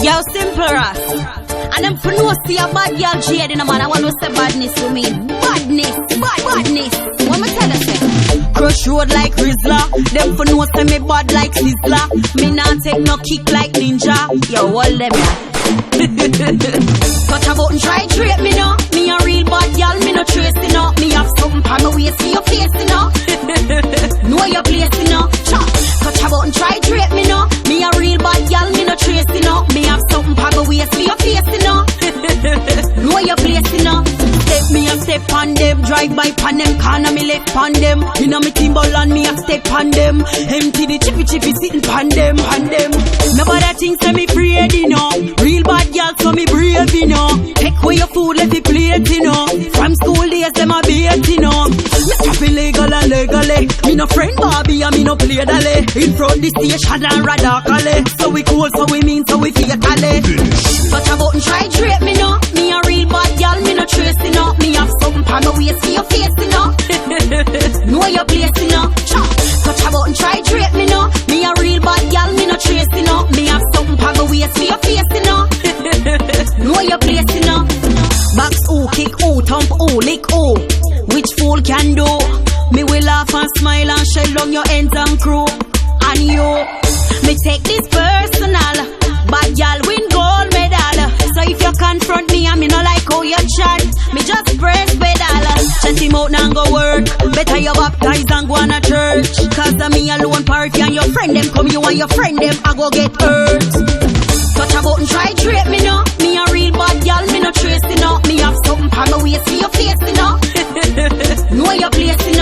Yo, simple Ras. And them for no see a bad girl jade in a man. I want to say badness to me. Badness. What me tell you say? Crush road like Rizla. Them for no say me bad like Sizzla. Me not take no kick like Ninja. Yo, all them ya. Touch a button, try treat me no. Me a real bad girl, me no tracing no. Me have something pa me waist for your face you know. Know your place you know. Touch a button, try treat me no. Me a real bad girl, me no tracing no. Me have something pa me waist for your face you know. Know your place you know. Step me a step on them, drive by pan them, corner me left pan them. Inna me timbal and me a step on them. Empty the chippy sitting pan them. Nobody thinks say me afraid you know. Real bad girl so me brave you know. Take away your food, let it plate you know. From school days them a bait you know. Me stop illegal and legally. Me no friend Barbie and me no play dolly. In front the station and radically. So we cool, so we mean, so we fatally. Touch a button, try drape me no. Me a real bad girl, me no trace you know. Me have something pa me waist for your face you know. Know your place you know. Touch a button, try drape me no. Me a real bad girl, me no trace you know. Me have something pa me waist for your face you know. Know your place you know. Box who, kick who, thump who, lick who. Which fool can do? Me will laugh and smile and shell on your ends and crew. And you, me take this personal. Bad y'all win gold medal. So if you confront me and me no like how you chat, me just press pedal. Chat him out and go work. Better you baptize and go on a church. Cause me alone party and your friend them come, you and your friend them I go get hurt. Touch a button, try drape me no. Me a real bad girl, me no trace you know. Me have something pa me waist for your face you know. Know your place you know.